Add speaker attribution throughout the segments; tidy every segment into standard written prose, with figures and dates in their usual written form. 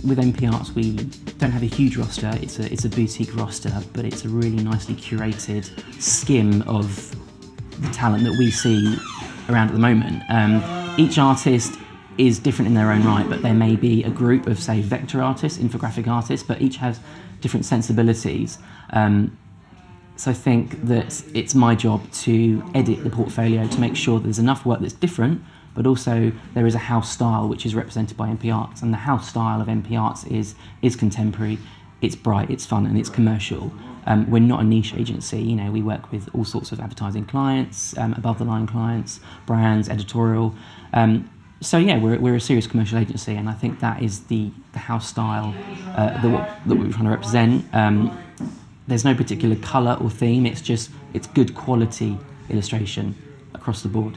Speaker 1: with MP Arts, we don't have a huge roster. It's a boutique roster, but it's a really nicely curated skim of the talent that we see around at the moment. Each artist is different in their own right, but there may be a group of, say, vector artists, infographic artists, but each has different sensibilities. So I think that it's my job to edit the portfolio to make sure there's enough work that's different, but also there is a house style which is represented by MP Arts, and the house style of MP Arts is contemporary, it's bright, it's fun, and it's commercial. We're not a niche agency, we work with all sorts of advertising clients, above-the-line clients, brands, editorial. So yeah, we're a serious commercial agency, and I think that is the house style that we're trying to represent. There's no particular colour or theme, it's good quality illustration across the board.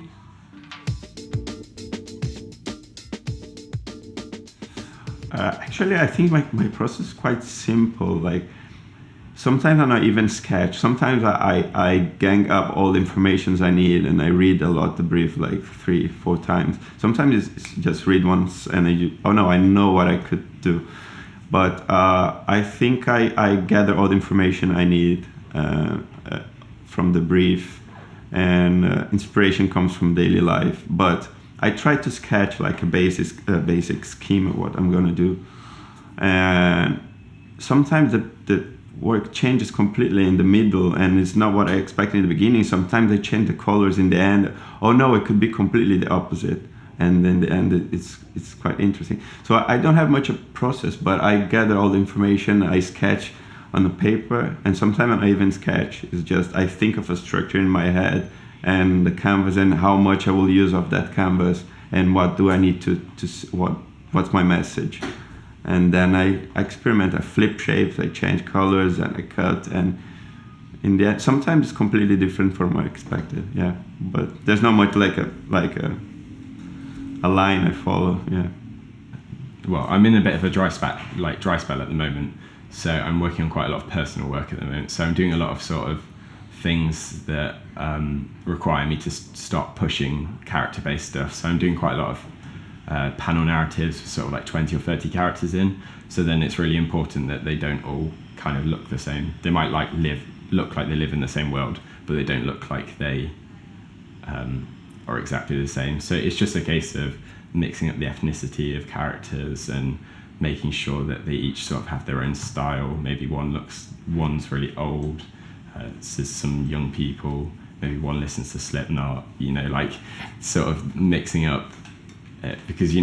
Speaker 2: Actually, I think my process is quite simple. Like, sometimes I don't even sketch. Sometimes I gang up all the information I need and I read a lot the brief, like 3-4 times. Sometimes it's just read once and I know what I could do. But I think I gather all the information I need from the brief, and inspiration comes from daily life. But I try to sketch like a basic scheme of what I'm gonna do. And sometimes the work changes completely in the middle, and it's not what I expected in the beginning. Sometimes I change the colors in the end. Oh no, it could be completely the opposite. And in the end, it's quite interesting. So I don't have much of a process, but I gather all the information, I sketch on the paper, and sometimes I even sketch. It's just I think of a structure in my head and the canvas and how much I will use of that canvas and what do I need to what's my message. And then I experiment, I flip shapes, I change colors, and I cut, and in the end, sometimes it's completely different from what I expected, yeah. But there's not much like a line I follow, yeah.
Speaker 3: Well, I'm in a bit of a dry spell at the moment, so I'm working on quite a lot of personal work at the moment. So I'm doing a lot of sort of things that require me to stop pushing character-based stuff. So I'm doing quite a lot of panel narratives, sort of like 20 or 30 characters in. So then it's really important that they don't all kind of look the same. They might look like they live in the same world, but they don't look like they are exactly the same. So it's just a case of mixing up the ethnicity of characters and making sure that they each sort of have their own style. Maybe one's really old, there's some young people, maybe one listens to Slipknot, like sort of mixing up it, because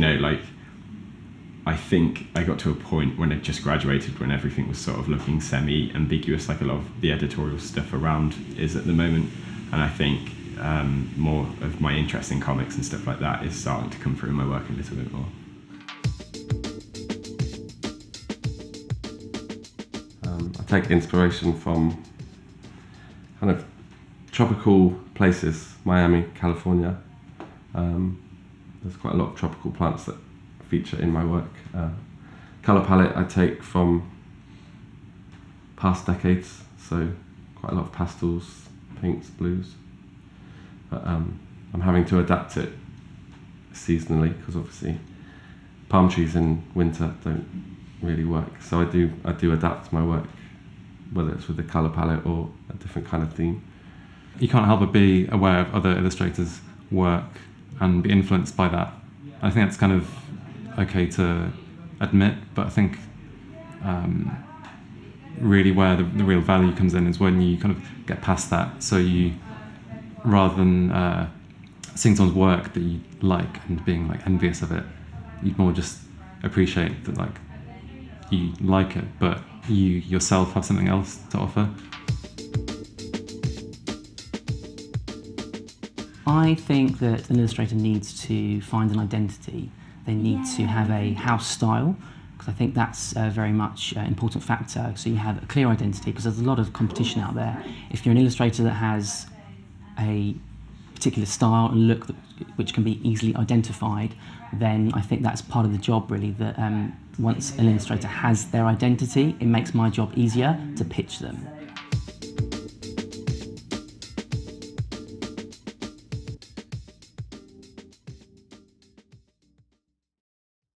Speaker 3: I think I got to a point when I just graduated when everything was sort of looking semi-ambiguous, like a lot of the editorial stuff around is at the moment, and I think more of my interest in comics and stuff like that is starting to come through in my work a little bit more.
Speaker 4: I take inspiration from kind of tropical places, Miami, California. There's quite a lot of tropical plants that feature in my work. Colour palette I take from past decades, so quite a lot of pastels, pinks, blues. But I'm having to adapt it seasonally because obviously palm trees in winter don't really work. So I do adapt my work, whether it's with the colour palette or a different kind of theme.
Speaker 5: You can't help but be aware of other illustrators' work and be influenced by that. I think that's kind of okay to admit, but I think really where the real value comes in is when you kind of get past that. So you, rather than seeing someone's work that you like and being like envious of it, you'd more just appreciate that like you like it, but you yourself have something else to offer.
Speaker 1: I think that an illustrator needs to find an identity. They need to have a house style, because I think that's very much an important factor. So you have a clear identity, because there's a lot of competition out there. If you're an illustrator that has a particular style and look which can be easily identified, then I think that's part of the job really, that once an illustrator has their identity, it makes my job easier to pitch them.